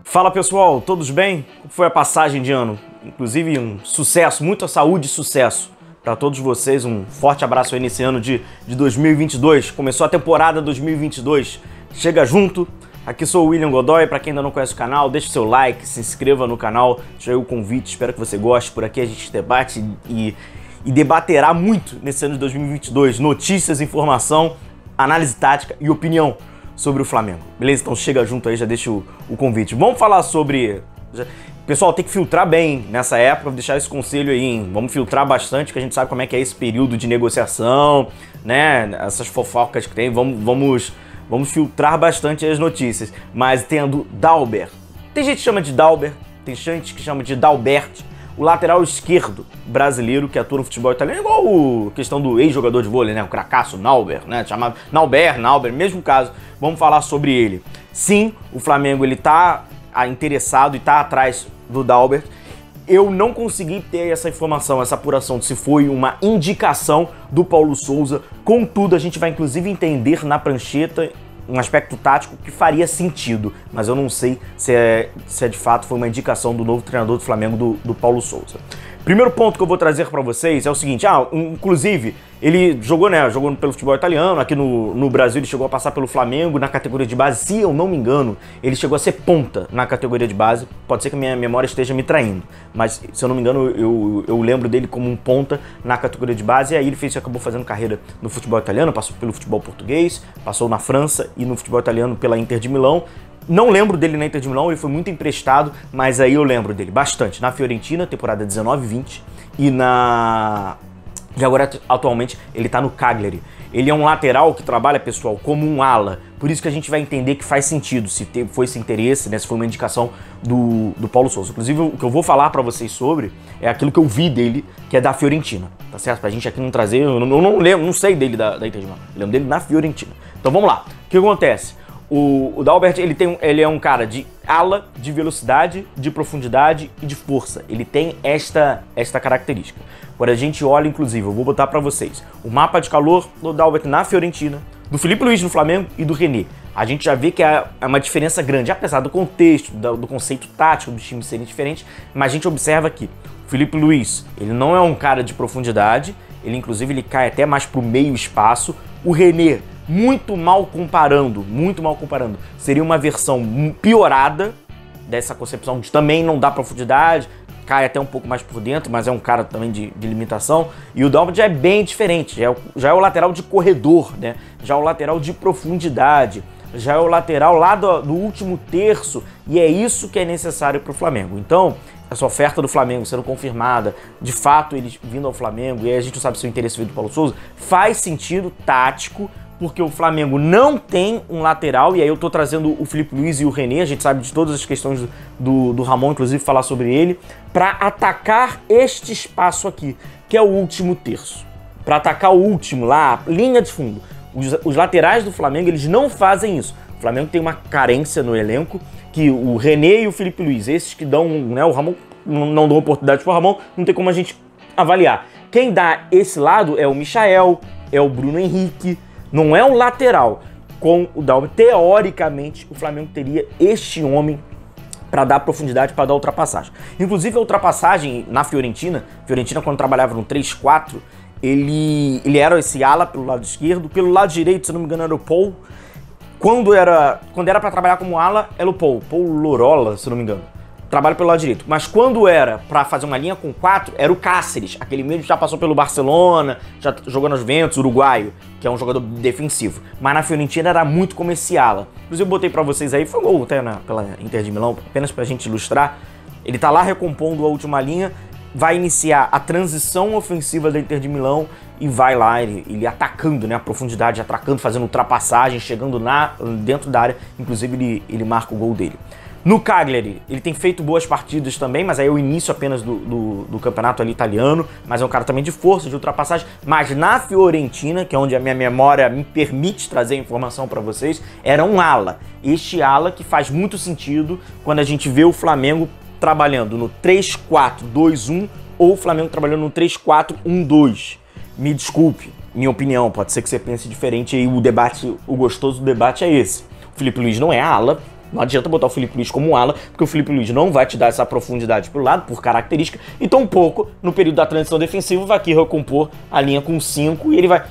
Fala pessoal, todos bem? Como foi a passagem de ano? Inclusive um sucesso, muita saúde e sucesso para todos vocês. Um forte abraço aí nesse ano de 2022. Começou a temporada 2022. Chega junto. Aqui sou o William Godoy. Para quem ainda não conhece o canal, deixa o seu like, se inscreva no canal. Deixa aí o convite, espero que você goste. Por aqui a gente debate e debaterá muito nesse ano de 2022. Notícias, informação, análise tática e opinião sobre o Flamengo. Beleza? Então chega junto aí, já deixa o convite. Vamos falar sobre... Pessoal, tem que filtrar bem nessa época, vou deixar esse conselho aí, hein? Vamos filtrar bastante, que a gente sabe como é que é esse período de negociação, né? Essas fofocas que tem, vamos filtrar bastante as notícias. Mas tendo Dalbert, tem gente que chama de Dalbert, tem gente que chama de Dalbert, o lateral esquerdo brasileiro que atua no futebol italiano, igual a questão do ex-jogador de vôlei, né? O cracaço Naubert, né? Chamado Naubert, mesmo caso. Vamos falar sobre ele. Sim, o Flamengo ele tá interessado e tá atrás do Dalbert. Eu não consegui ter essa informação, essa apuração de se foi uma indicação do Paulo Souza. Contudo, a gente vai inclusive entender na prancheta um aspecto tático que faria sentido, mas eu não sei se de fato foi uma indicação do novo treinador do Flamengo, do Paulo Souza. Primeiro ponto que eu vou trazer para vocês é o seguinte, inclusive ele jogou pelo futebol italiano, aqui no Brasil ele chegou a passar pelo Flamengo na categoria de base, se eu não me engano, ele chegou a ser ponta na categoria de base, pode ser que a minha memória esteja me traindo, mas se eu não me engano eu lembro dele como um ponta na categoria de base, e aí ele acabou fazendo carreira no futebol italiano, passou pelo futebol português, passou na França e no futebol italiano pela Inter de Milão. Não lembro dele na Inter de Milão, ele foi muito emprestado, mas aí eu lembro dele bastante na Fiorentina, temporada 19-20, e agora atualmente ele tá no Cagliari. Ele é um lateral que trabalha, pessoal, como um ala, por isso que a gente vai entender que faz sentido, se foi esse interesse, né, se foi uma indicação do Paulo Souza. Inclusive, o que eu vou falar pra vocês sobre é aquilo que eu vi dele, que é da Fiorentina, tá certo? Pra gente aqui não trazer, eu não lembro, não sei dele da Inter de Milão, eu lembro dele na Fiorentina. Então vamos lá, o que acontece? O Dalbert, ele é um cara de ala, de velocidade, de profundidade e de força. Ele tem esta característica. Quando a gente olha, inclusive, eu vou botar pra vocês o mapa de calor do Dalbert na Fiorentina, do Filipe Luís no Flamengo e do René. A gente já vê que é uma diferença grande, apesar do contexto, do conceito tático dos times serem diferentes, mas a gente observa aqui, o Filipe Luís, ele não é um cara de profundidade, ele cai até mais pro meio espaço. O René, muito mal comparando, seria uma versão piorada dessa concepção de também não dá profundidade, cai até um pouco mais por dentro, mas é um cara também de limitação. E o Dalbert já é bem diferente, já é o lateral de corredor, né? Já é o lateral de profundidade, já é o lateral lá do último terço, e é isso que é necessário para o Flamengo. Então, essa oferta do Flamengo sendo confirmada, de fato ele vindo ao Flamengo, e aí a gente não sabe se o interesse veio do Paulo Souza, faz sentido tático, porque o Flamengo não tem um lateral, e aí eu tô trazendo o Filipe Luís e o René, a gente sabe de todas as questões do Ramon, inclusive falar sobre ele, para atacar este espaço aqui, que é o último terço. Para atacar o último lá, linha de fundo. Os laterais do Flamengo, eles não fazem isso. O Flamengo tem uma carência no elenco, que o René e o Filipe Luís, esses que dão, né, o Ramon, não dão oportunidade pro Ramon, não tem como a gente avaliar. Quem dá esse lado é o Michael, é o Bruno Henrique, não é um lateral. Com o Dalbert, teoricamente, o Flamengo teria este homem para dar profundidade, para dar ultrapassagem. Inclusive, a ultrapassagem na Fiorentina, quando trabalhava no 3-4, ele era esse ala pelo lado esquerdo, pelo lado direito, se não me engano, era o Paul. Quando era para trabalhar como ala, era o Paul Lorola, se não me engano. Trabalha pelo lado direito. Mas quando era para fazer uma linha com 4, era o Cáceres, aquele mesmo que já passou pelo Barcelona, já jogou na Juventus, uruguaio, que é um jogador defensivo. Mas na Fiorentina era muito como esse ala. Inclusive eu botei para vocês aí, foi gol até pela Inter de Milão, apenas pra gente ilustrar. Ele tá lá recompondo a última linha, vai iniciar a transição ofensiva da Inter de Milão e vai lá, ele atacando, né, a profundidade, atacando, fazendo ultrapassagem, chegando dentro da área, inclusive ele marca o gol dele. No Cagliari, ele tem feito boas partidas também, mas aí é o início apenas do campeonato ali italiano, mas é um cara também de força, de ultrapassagem. Mas na Fiorentina, que é onde a minha memória me permite trazer informação para vocês, era um ala. Este ala que faz muito sentido quando a gente vê o Flamengo trabalhando no 3-4-2-1 ou o Flamengo trabalhando no 3-4-1-2. Me desculpe, minha opinião, pode ser que você pense diferente, e o gostoso do debate é esse. O Filipe Luís não é ala, Não adianta botar o Filipe Luís como ala, porque o Filipe Luís não vai te dar essa profundidade pro lado, por característica, e tampouco, no período da transição defensiva, vai aqui recompor a linha com 5 e ele vai...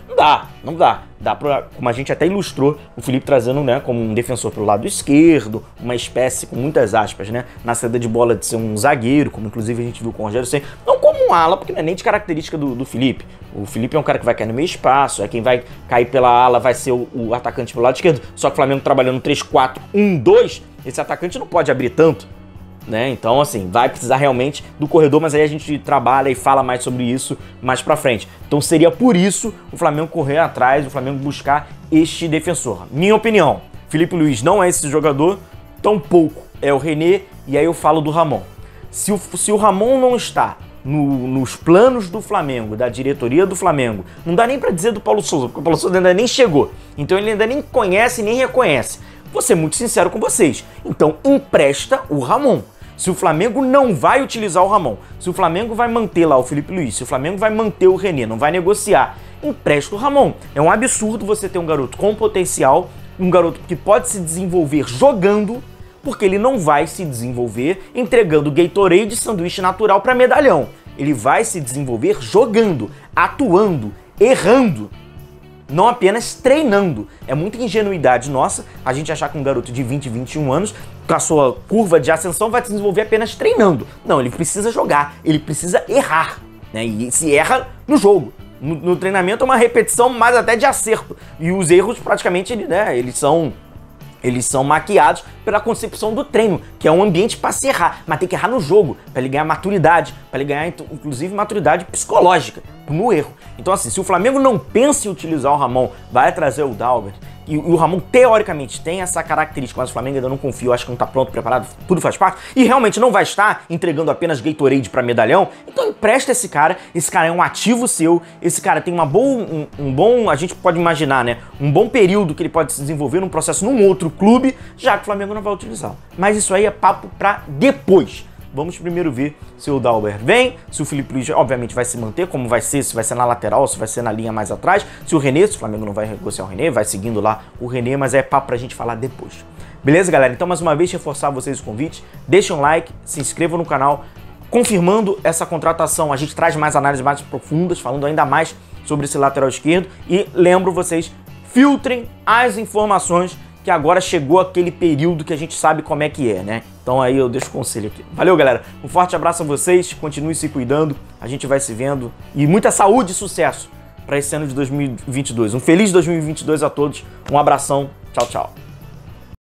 Não dá. Dá pra, como a gente até ilustrou, o Filipe trazendo, né, como um defensor pro lado esquerdo, uma espécie, com muitas aspas, né, na saída de bola de ser um zagueiro, como inclusive a gente viu com o Rogério Ceni, não como um ala, porque não é nem de característica do Filipe. O Filipe é um cara que vai cair no meio espaço, é quem vai cair pela ala, vai ser o atacante pelo lado esquerdo, só que o Flamengo trabalhando 3-4-1-2, esse atacante não pode abrir tanto, né? Então, assim, vai precisar realmente do corredor, mas aí a gente trabalha e fala mais sobre isso mais pra frente. Então seria por isso o Flamengo correr atrás, o Flamengo buscar este defensor. Minha opinião, Filipe Luís não é esse jogador, tampouco é o René, e aí eu falo do Ramon. Se o Ramon não está nos planos do Flamengo, da diretoria do Flamengo, não dá nem pra dizer do Paulo Souza, porque o Paulo Souza ainda nem chegou, então ele ainda nem conhece nem reconhece. Vou ser muito sincero com vocês, então empresta o Ramon. Se o Flamengo não vai utilizar o Ramon, se o Flamengo vai manter lá o Filipe Luís, se o Flamengo vai manter o René, não vai negociar, empresta o Ramon. É um absurdo você ter um garoto com potencial, um garoto que pode se desenvolver jogando, porque ele não vai se desenvolver entregando Gatorade e sanduíche natural para medalhão. Ele vai se desenvolver jogando, atuando, errando. Não apenas treinando. É muita ingenuidade nossa a gente achar que um garoto de 20, 21 anos, com a sua curva de ascensão, vai se desenvolver apenas treinando. Não, ele precisa jogar, ele precisa errar, né? E se erra no jogo. No treinamento é uma repetição mais até de acerto. E os erros praticamente, né, eles são maquiados pela concepção do treino, que é um ambiente para se errar, mas tem que errar no jogo, para ele ganhar maturidade, para ele ganhar inclusive maturidade psicológica no erro. Então assim, se o Flamengo não pensa em utilizar o Ramon, vai trazer o Dalbert, e o Ramon teoricamente tem essa característica, mas o Flamengo ainda não confia, eu acho que não tá pronto, preparado, tudo faz parte, e realmente não vai estar entregando apenas Gatorade para medalhão, então empresta esse cara é um ativo seu, esse cara tem um bom, a gente pode imaginar, né, um bom período que ele pode se desenvolver num processo num outro clube, já que o Flamengo não vai utilizar. Mas isso aí é papo pra depois. Vamos primeiro ver se o Dalbert vem, se o Filipe Luís obviamente vai se manter, como vai ser, se vai ser na lateral, se vai ser na linha mais atrás, se o René, se o Flamengo não vai negociar o René, vai seguindo lá o René, mas é papo pra gente falar depois. Beleza, galera? Então, mais uma vez, reforçar vocês o convite, deixem um like, se inscrevam no canal, confirmando essa contratação, a gente traz mais análises mais profundas, falando ainda mais sobre esse lateral esquerdo, e lembro vocês, filtrem as informações, que agora chegou aquele período que a gente sabe como é que é, né? Então aí eu deixo o conselho aqui. Valeu, galera. Um forte abraço a vocês, continue se cuidando, a gente vai se vendo. E muita saúde e sucesso para esse ano de 2022. Um feliz 2022 a todos, um abração, tchau, tchau.